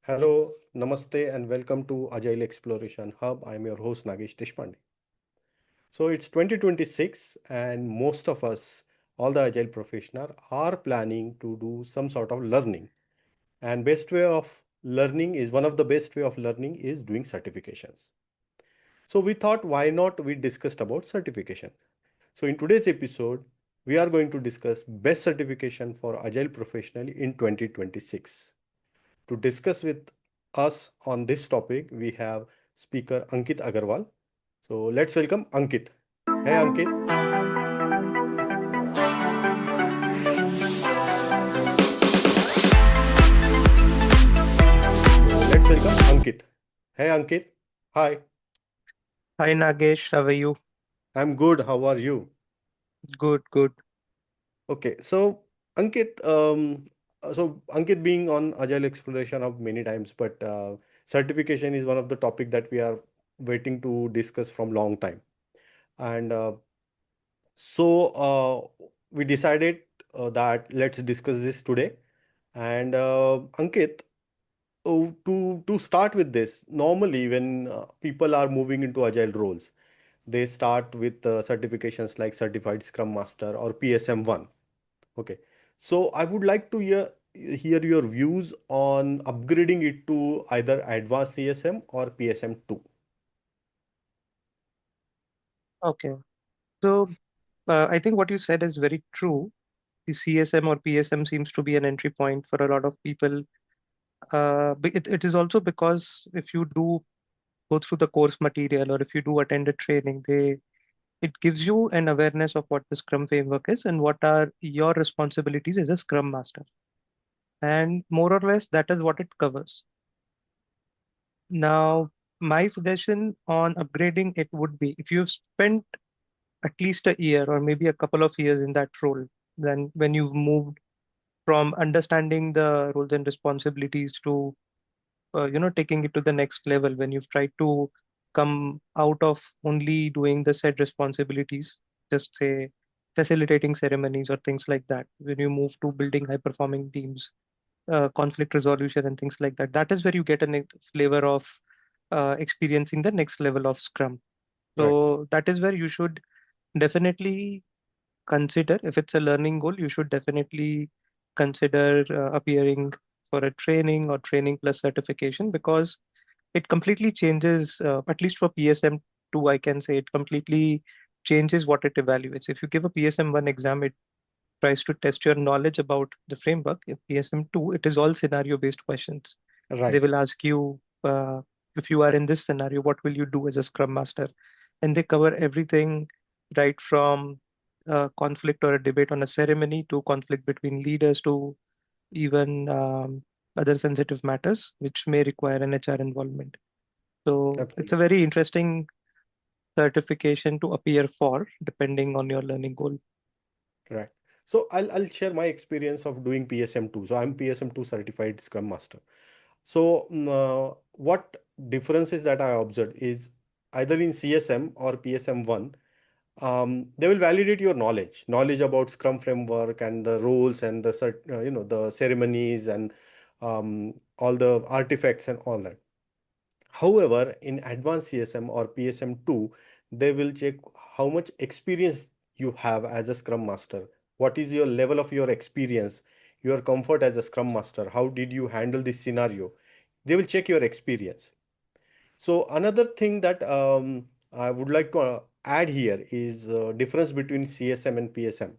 Hello, Namaste, and welcome to Agile Exploration Hub. I'm your host Nagesh Deshpande. So it's 2026, and most of us, all the Agile professionals, are planning to do some sort of learning. And best way of learning is one of the best way of learning is doing certifications. So we thought, why not we discussed about certification. So in today's episode, we are going to discuss best certification for Agile professional in 2026. To discuss with us on this topic, we have speaker Ankit Agarwal. So let's welcome Ankit. Hey Ankit. So let's welcome Ankit. Hey Ankit. Hi. Hi Nagesh, how are you? I'm good. How are you? Good, good. Okay. So Ankit, Ankit being on Agile Exploration of many times, but certification is one of the topic that we are waiting to discuss from long time. And we decided that let's discuss this today. And Ankit, to start with this, normally when people are moving into agile roles, they start with certifications like Certified Scrum Master or PSM 1. Okay, so I would like to hear your views on upgrading it to either Advanced CSM or PSM 2. Okay. So I think what you said is very true. The CSM or PSM seems to be an entry point for a lot of people. But it is also because if you do go through the course material or if you do attend a training, it gives you an awareness of what the Scrum framework is and what are your responsibilities as a Scrum Master. And more or less, that is what it covers. Now, my suggestion on upgrading it would be if you've spent at least a year or maybe a couple of years in that role, then when you've moved from understanding the roles and responsibilities to taking it to the next level, when you've tried to come out of only doing the said responsibilities, just say facilitating ceremonies or things like that, when you move to building high performing teams, conflict resolution and things like that, that is where you get a flavor of experiencing the next level of Scrum. Right, So that is where you should definitely consider, if it's a learning goal, you should definitely consider appearing for a training or training plus certification, because it completely changes, at least for PSM 2, I can say it completely changes what it evaluates. If you give a PSM 1 exam, it tries to test your knowledge about the framework. In PSM 2, it is all scenario based questions. They right, will ask you, if you are in this scenario, what will you do as a Scrum Master? And they cover everything right from conflict or a debate on a ceremony to conflict between leaders to even other sensitive matters which may require an HR involvement. So it's a absolutely. very interesting certification to appear for, depending on your learning goal. Right. So I'll share my experience of doing PSM 2. So I'm PSM 2 certified Scrum Master. So what differences that I observed is either in CSM or PSM 1, they will validate your knowledge about Scrum framework and the roles and the ceremonies and all the artifacts and all that. However, in advanced CSM or PSM 2, they will check how much experience you have as a Scrum Master. What is your level of your experience, your comfort as a Scrum Master? How did you handle this scenario? They will check your experience. So another thing that I would like to add here is difference between CSM and PSM.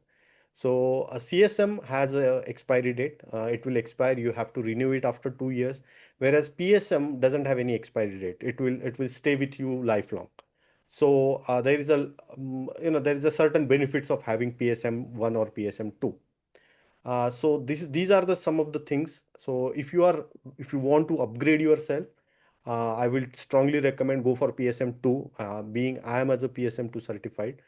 So a CSM has a expiry date. It will expire. You have to renew it after 2 years. Whereas PSM doesn't have any expiry date. It will stay with you lifelong. So there is a certain benefits of having PSM 1 or PSM 2. So these are the some of the things. So if you want to upgrade yourself, I will strongly recommend go for PSM 2. Being I am as a PSM 2 certified,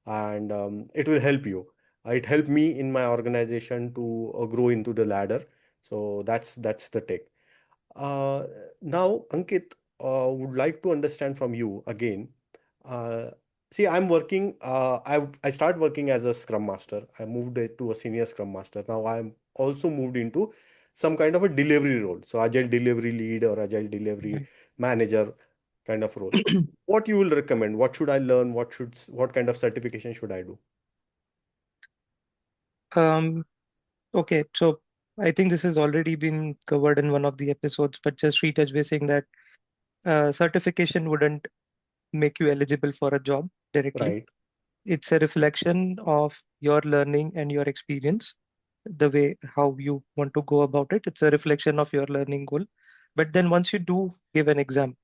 and it will help you. It helped me in my organization to grow into the ladder. So that's the take. Uh, Now, Ankit, would like to understand from you again. Uh, See, I'm working. I start working as a Scrum Master. I moved it to a senior Scrum Master. Now I'm also moved into some kind of a delivery role. So agile delivery lead or agile delivery Right. manager kind of role. What you will recommend? What should I learn? What kind of certification should I do? Um, okay, so I think this has already been covered in one of the episodes, but just retouch basing that certification wouldn't make you eligible for a job directly. Right. It's a reflection of your learning and your experience, the way how you want to go about it. It's a reflection of your learning goal. But then once you do give an exam,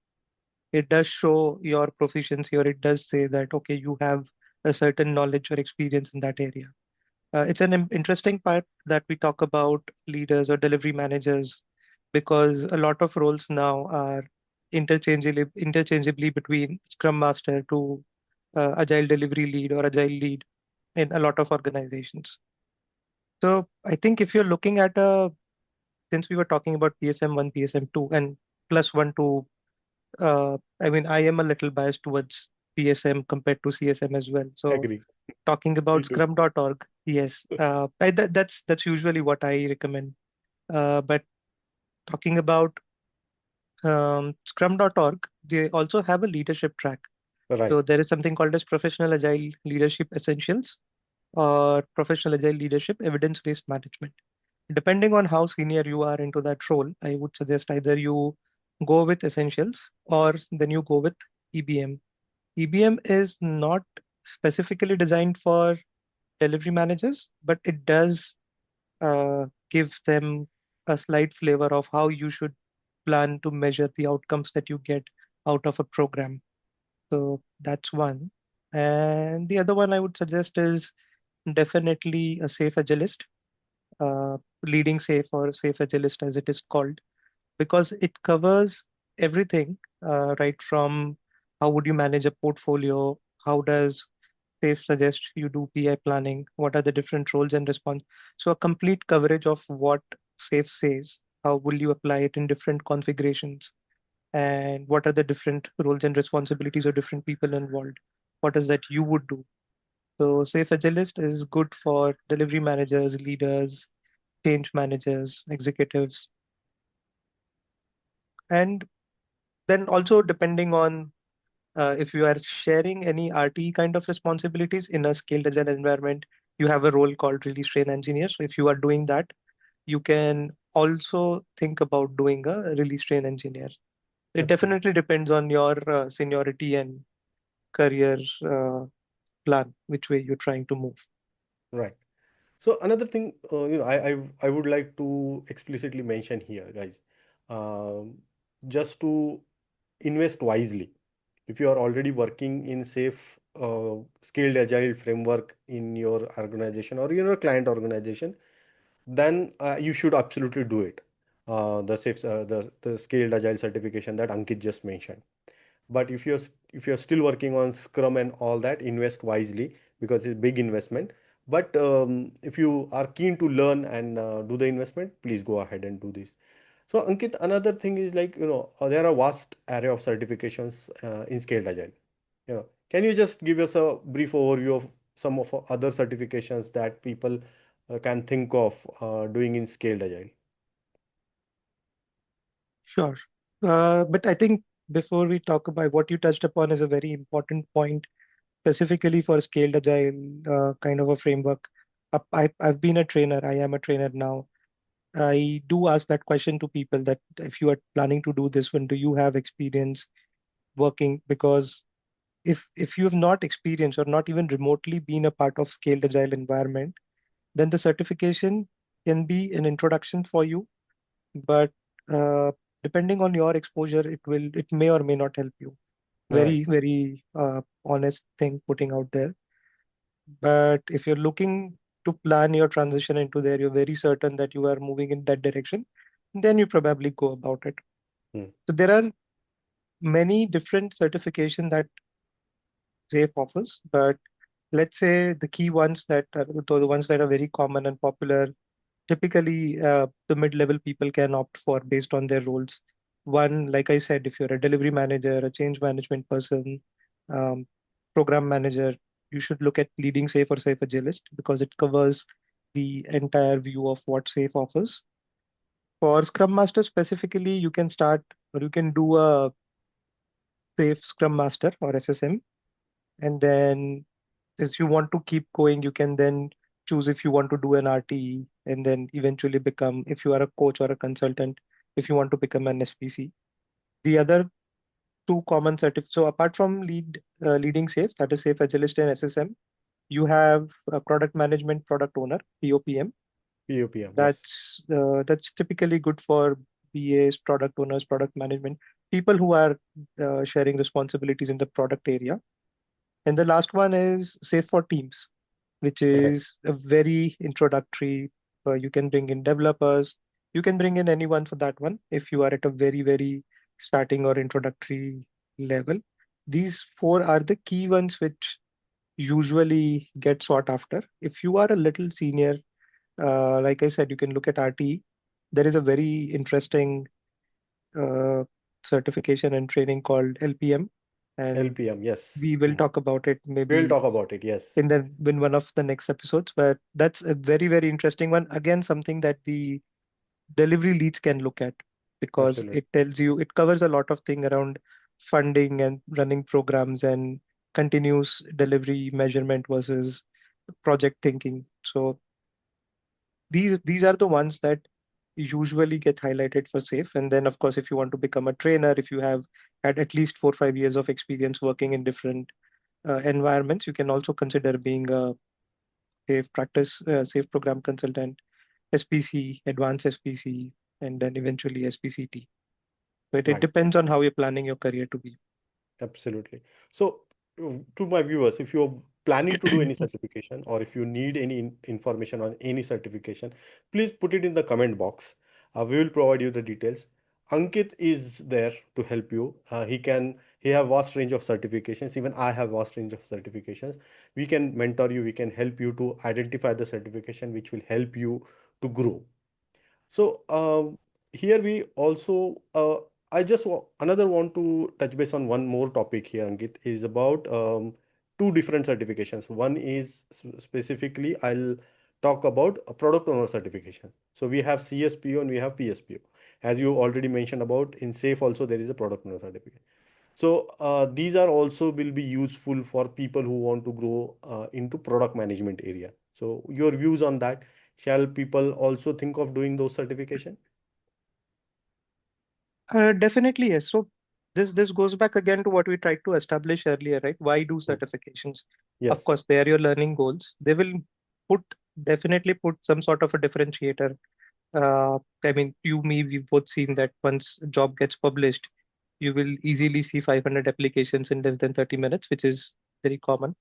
it does show your proficiency, or it does say that, okay, you have a certain knowledge or experience in that area. It's an interesting part that we talk about leaders or delivery managers, because a lot of roles now are interchangeably between Scrum Master to Agile Delivery Lead or Agile Lead in a lot of organizations. So I think if you're looking at since we were talking about PSM 1, PSM 2, and plus one to, I mean, I am a little biased towards PSM compared to CSM as well. So Agree. talking Me about too. scrum.org, yes, that's usually what I recommend. But talking about scrum.org, they also have a leadership track. Right. So there is something called as Professional Agile Leadership Essentials or Professional Agile Leadership Evidence-Based Management. Depending on how senior you are into that role, I would suggest either you go with Essentials or then you go with EBM. EBM is not specifically designed for delivery managers, but it does give them a slight flavor of how you should plan to measure the outcomes that you get out of a program. So that's one. And the other one I would suggest is definitely a Safe Agilist, uh, Leading Safe or Safe Agilist as it is called, because it covers everything, right from how would you manage a portfolio, how does SAFe suggest you do PI planning, what are the different roles and response. So a complete coverage of what SAFe says, how will you apply it in different configurations, and what are the different roles and responsibilities of different people involved. What is that you would do? So Safe Agilist is good for delivery managers, leaders, change managers, executives, and then also depending on if you are sharing any RT kind of responsibilities in a scaled agile environment, you have a role called release train engineer. So if you are doing that, you can also think about doing a release train engineer. It Absolutely. definitely depends on your seniority and career plan, which way you're trying to move. Right. So another thing, I would like to explicitly mention here, guys, um, just to invest wisely. If you are already working in safe, scaled agile framework in your organization or your client organization, then you should absolutely do it. The scaled agile certification that Ankit just mentioned. But if you're still working on Scrum and all that, invest wisely because it's big investment. But if you are keen to learn and do the investment, please go ahead and do this. So Ankit, another thing is like, there are vast array of certifications in Scaled Agile. Can you just give us a brief overview of some of other certifications that people can think of doing in Scaled Agile? Sure. But I think before we talk about what you touched upon is a very important point, specifically for scaled agile kind of a framework. I've been a trainer. I am a trainer now. I do ask that question to people that if you are planning to do this one, do you have experience working? Because if you have not experienced or not even remotely been a part of scaled agile environment, then the certification can be an introduction for you. But uh, depending on your exposure, it may or may not help you. Right. Very honest thing putting out there. But if you're looking to plan your transition into there, you're very certain that you are moving in that direction, then you probably go about it. Hmm. So there are many different certifications that SAFe offers, but let's say the key ones that are the ones that are very common and popular, typically the mid-level people can opt for based on their roles. One, like I said, if you're a delivery manager, a change management person, um, program manager, you should look at leading safe or safe agilist because it covers the entire view of what safe offers. For Scrum Master specifically, you can start or you can do a safe Scrum Master or SSM. And then as you want to keep going, you can then choose if you want to do an RTE and then eventually become, if you are a coach or a consultant, if you want to become an SPC. The other two common certificates. So apart from leading safe, that is safe agilist and SSM, you have a product management product owner, POPM. POPM, yes. That's typically good for BAs, product owners, product management, people who are sharing responsibilities in the product area. And the last one is safe for teams, which Right. is a very introductory. You can bring in developers, you can bring in anyone for that one if you are at a very, very starting or introductory level. These four are the key ones which usually get sought after. If you are a little senior, like I said, you can look at RTE. There is a very interesting uh, certification and training called LPM, and LPM, yes. we will talk about it We'll maybe talk about it, yes. in one of the next episodes. But that's a very, very interesting one. Again, something that the delivery leads can look at because Absolutely. it tells you it covers a lot of thing around funding and running programs and continuous delivery measurement versus project thinking. So these are the ones that usually get highlighted for safe. And then of course, if you want to become a trainer, if you have had at least 4 or 5 years of experience working in different environments, you can also consider being a safe program consultant, SPC, advanced SPC, and then eventually SPCT. But it Right. depends on how you're planning your career to be. Absolutely. So, to my viewers, if you're planning to do any certification or if you need any information on any certification, please put it in the comment box. We will provide you the details. Ankit is there to help you. He have vast range of certifications. Even I have vast range of certifications. We can mentor you. We can help you to identify the certification which will help you to grow. So here we also, I just another want to touch base on one more topic here, Ankit, is about two different certifications. One is specifically I'll talk about a product owner certification. So we have CSPO and we have PSPO. As you already mentioned about in SAFE also there is a product owner certificate. So these are also will be useful for people who want to grow into product management area. So your views on that? Shall people also think of doing those certification? Definitely, yes. So this goes back again to what we tried to establish earlier, right? Why do Mm. certifications? Of Yes, course, they are your learning goals. They will put definitely put some sort of a differentiator. I mean, you, me, we've both seen that once a job gets published, you will easily see 500 applications in less than 30 minutes, which is very common.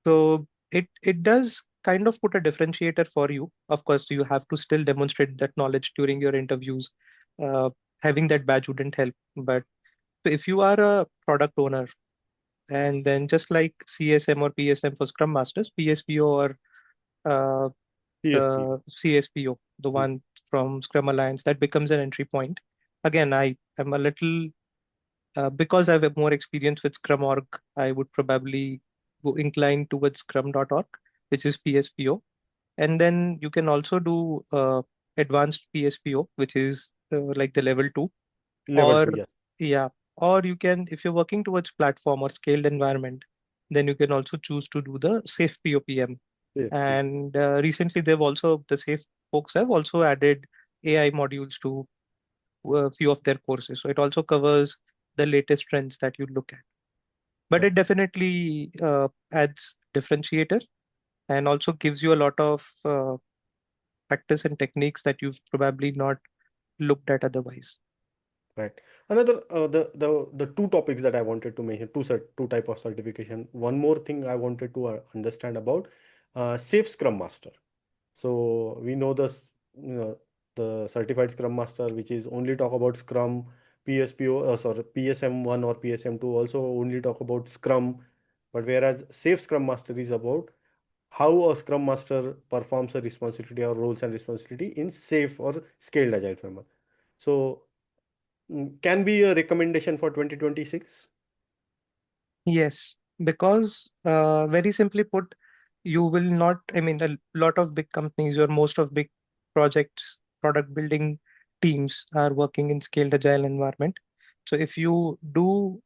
So it does kind of put a differentiator for you. Of course, you have to still demonstrate that knowledge during your interviews. Uh, Having that badge wouldn't help. But if you are a product owner, and then just like CSM or PSM for Scrum Masters, PSPO or uh, PSP. the CSPO, the Mm. one from Scrum Alliance, that becomes an entry point. Again, I am a little because I have a more experience with Scrum org, I would probably go incline towards Scrum.org, which is PSPO. And then you can also do advanced PSPO, which is like the level two. Level Or 2, yes. yeah, or you can, if you're working towards platform or scaled environment, then you can also choose to do the safe POPM. PSP. And recently, the safe folks have also added AI modules to a few of their courses. So it also covers the latest trends that you look at. But it Right. definitely adds differentiator and also gives you a lot of practice and techniques that you've probably not looked at otherwise. Right. Another the two topics that I wanted to mention, two type of certification. One more thing I wanted to understand about Safe Scrum Master. So we know the certified Scrum Master, which is only talk about Scrum, PSPO, sorry, PSM 1 or PSM 2 also only talk about Scrum, but whereas Safe Scrum Master is about how a Scrum Master performs a responsibility or roles and responsibility in safe or scaled agile framework. So can be a recommendation for 2026. Yes, because very simply put, you will not, I mean, a lot of big companies or most of big projects, product building teams are working in scaled agile environment. So if you do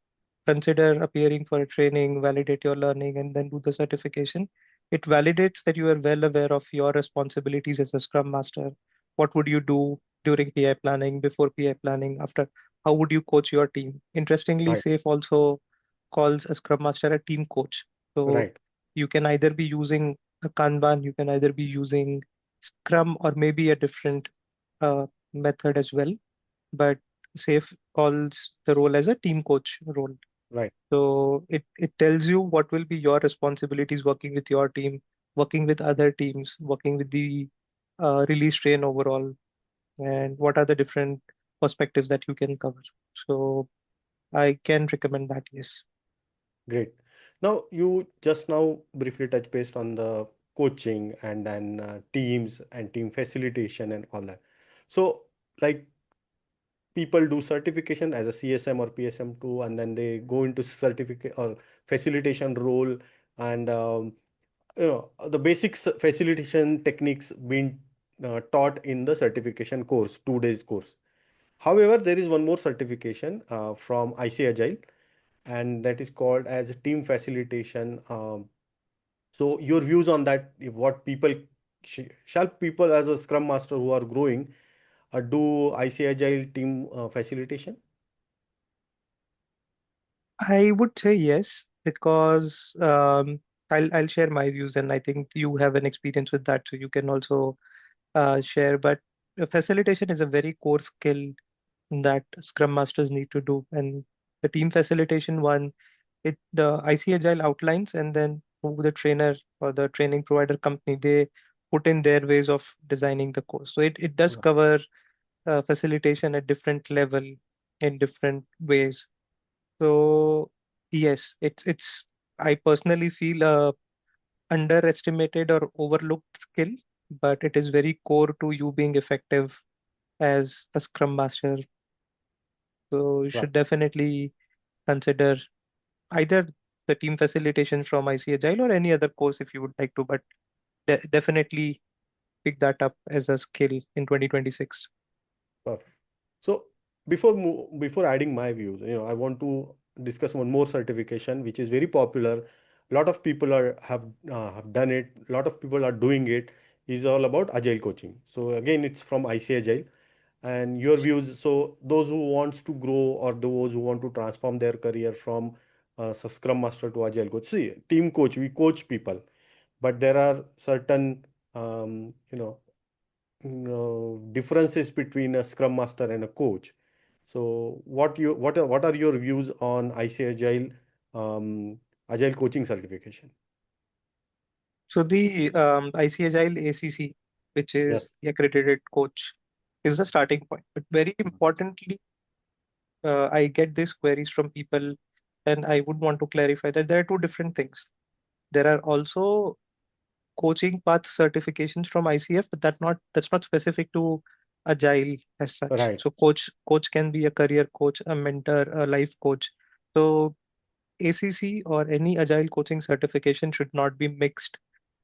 consider appearing for a training, validate your learning, and then do the certification, it validates that you are well aware of your responsibilities as a Scrum Master. What would you do during PI planning, before PI planning, after? How would you coach your team? Interestingly, Right. SAFe also calls a Scrum Master a team coach. So Right. you can either be using a Kanban, you can either be using Scrum, or maybe a different method as well. But SAFe calls the role as a team coach role. Right. So it tells you what will be your responsibilities working with your team, working with other teams, working with the release train overall, and what are the different perspectives that you can cover. So I can recommend that, yes. Great. Now, you just now briefly touch based on the coaching and then teams and team facilitation and all that. So, like people do certification as a CSM or PSM two, and then they go into certificate or facilitation role, and the basics facilitation techniques being taught in the certification course, 2 days course. However, there is one more certification from IC Agile, and that is called as team facilitation. So your views on that, if what people shall people as a scrum master who are growing do IC Agile team facilitation? I would say yes, because I'll share my views, and I think you have an experience with that, so you can also share. But facilitation is a very core skill that Scrum Masters need to do, and the team facilitation one, it the IC Agile outlines, and then who the trainer or the training provider company, they put in their ways of designing the course. So it does Right. cover facilitation at different level in different ways. So yes, it's I personally feel a underestimated or overlooked skill, but it is very core to you being effective as a Scrum Master. So you Right. should definitely consider either the team facilitation from IC Agile or any other course if you would like to, but definitely pick that up as a skill in 2026. Perfect. So before adding my views, I want to discuss one more certification which is very popular. A lot of people have done it. A lot of people are doing it. Is all about agile coaching. So again, it's from IC Agile. And your views. So those who wants to grow or those who want to transform their career from Scrum Master to Agile coach. See, team coach, we coach people, but there are certain differences between a scrum master and a coach. So what are your views on IC Agile Agile coaching certification? So the IC Agile ACC, which is Yes. the accredited coach, is the starting point. But very importantly, I get these queries from people, and I would want to clarify that there are two different things. There are also coaching path certifications from ICF, but that's not specific to Agile as such. Right. So coach can be a career coach, a mentor, a life coach. So ACC or any Agile coaching certification should not be mixed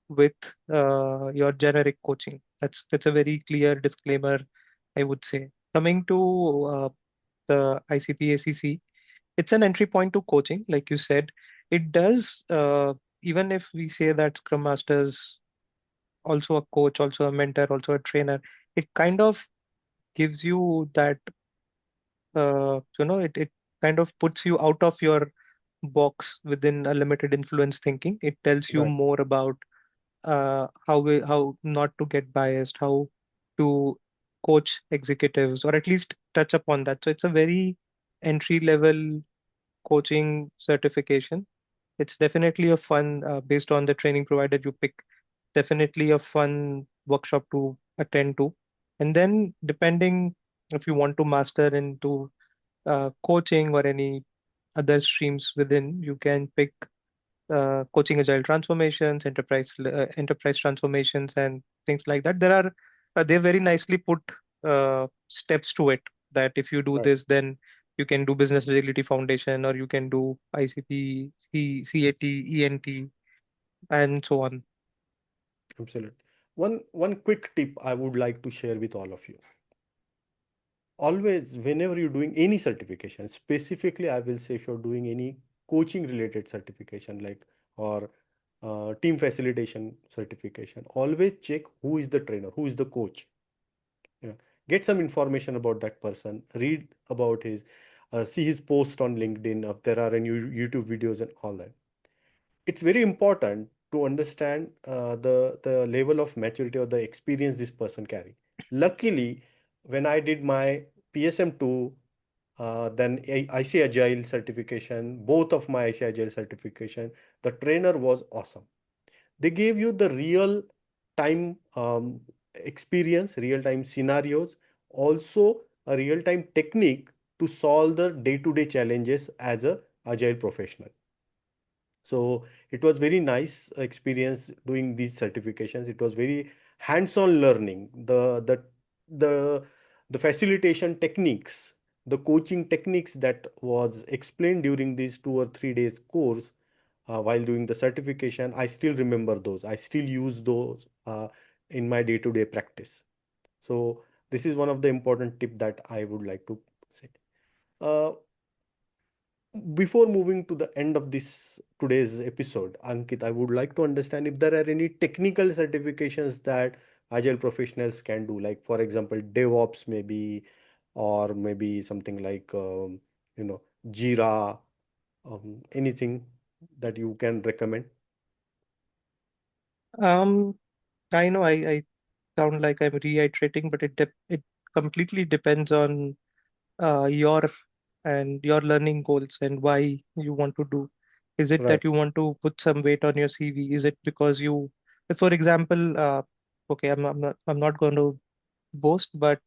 with your generic coaching. That's a very clear disclaimer, I would say. Coming to the ICP ACC, it's an entry point to coaching, like you said. It does, even if we say that Scrum Masters also a coach, also a mentor, also a trainer, it kind of gives you that, it kind of puts you out of your box within a limited influence thinking. It tells you Right. more about how not to get biased, how to coach executives, or at least touch upon that. So it's a very entry level coaching certification. It's definitely a fun, based on the training provider you pick, definitely a fun workshop to attend to. And then, depending if you want to master into coaching or any other streams within, you can pick coaching agile transformations, enterprise transformations, and things like that. They very nicely put steps to it. That if you do Right. this, then you can do business agility foundation, or you can do ICP, CAT, ENT, and so on. Absolutely. One quick tip I would like to share with all of you. always, whenever you're doing any certification, specifically I will say if you're doing any coaching related certification, like, or team facilitation certification, always check who is the trainer, who is the coach. Yeah. Get some information about that person, read about his, see his post on LinkedIn, if there are any YouTube videos and all that. It's very important to understand the level of maturity or the experience this person carry. Luckily, when I did my PSM2, then IC Agile certification, both of my IC Agile certification, the trainer was awesome. They gave you the real time experience, real time scenarios, also a real time technique to solve the day-to-day challenges as a agile professional. So it was very nice experience doing these certifications. It was very hands-on learning. The facilitation techniques, the coaching techniques that was explained during these 2 or 3 days course, while doing the certification, I still remember those. I still use those in my day-to-day practice. So this is one of the important tip that I would like to say. Uh, Before moving to the end of this today's episode, Ankit, I would like to understand if there are any technical certifications that agile professionals can do, like for example, DevOps maybe, or maybe something like Jira, anything that you can recommend. Um, I know I sound like I'm reiterating, but it completely depends on your and your learning goals and why you want to do. Is it Right, that you want to put some weight on your CV? Is it because you, for example, okay, I'm not going to boast, but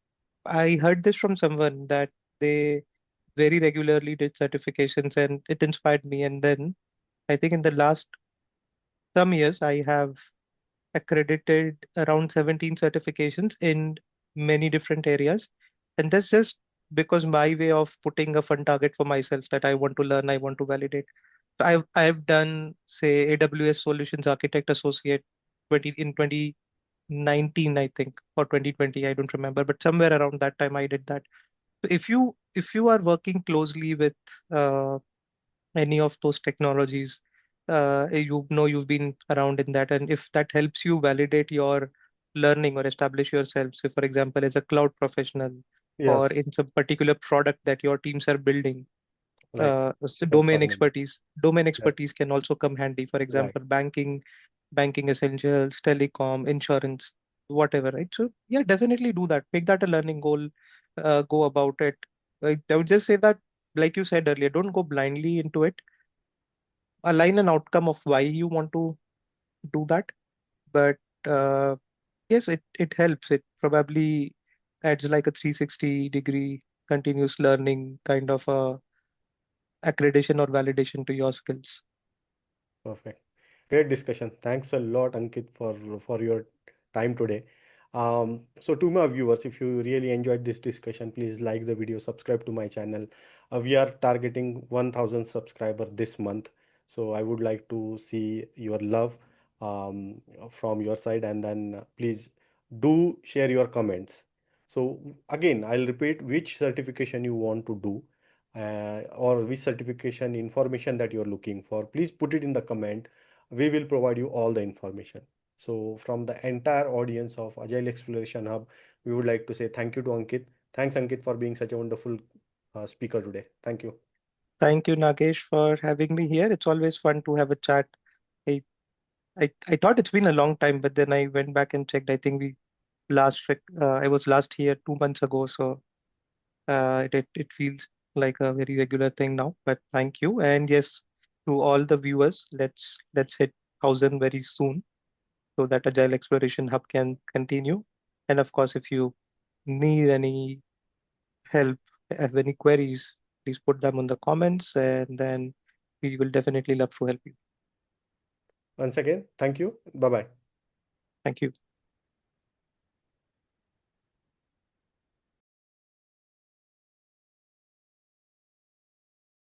I heard this from someone that they very regularly did certifications and it inspired me. And then I think in the last some years, I have accredited around 17 certifications in many different areas. And that's just because my way of putting a fun target for myself that I want to learn, I want to validate. So I've done, say, AWS Solutions Architect Associate 2019, I think, or 2020, I don't remember, but somewhere around that time I did that. So if you are working closely with uh, any of those technologies, you know you've been around in that, and if that helps you validate your learning or establish yourself, say for example as a cloud professional or yes, in some particular product that your teams are building, like so domain performance. expertise domain Yes, expertise can also come handy. For right, example, banking essentials, telecom, insurance, whatever, right? So yeah, definitely do that, make that a learning goal, go about it. I would just say that, like you said earlier, don't go blindly into it, align an outcome of why you want to do that. But yes, it helps. It probably adds like a 360-degree continuous learning kind of a accreditation or validation to your skills. perfect. Great discussion. Thanks a lot, Ankit, for your time today. So to my viewers, if you really enjoyed this discussion, please like the video, subscribe to my channel. We are targeting 1000 subscriber this month. So I would like to see your love from your side, and then please do share your comments. So again, I'll repeat which certification you want to do, or which certification information that you're looking for. Please put it in the comment. We will provide you all the information. So from the entire audience of Agile Exploration Hub, we would like to say thank you to Ankit. Thanks, Ankit, for being such a wonderful speaker today. Thank you. Thank you, Nagesh, for having me here. It's always fun to have a chat. I, I thought it's been a long time, but then I went back and checked. I think I was last here 2 months ago, so it feels like a very regular thing now. But thank you, and yes, to all the viewers, let's hit 1,000 very soon so that Agile Exploration Hub can continue. And of course, if you need any help, have any queries, please put them in the comments, and then we will definitely love to help you. Once again, thank you. Bye bye. Thank you.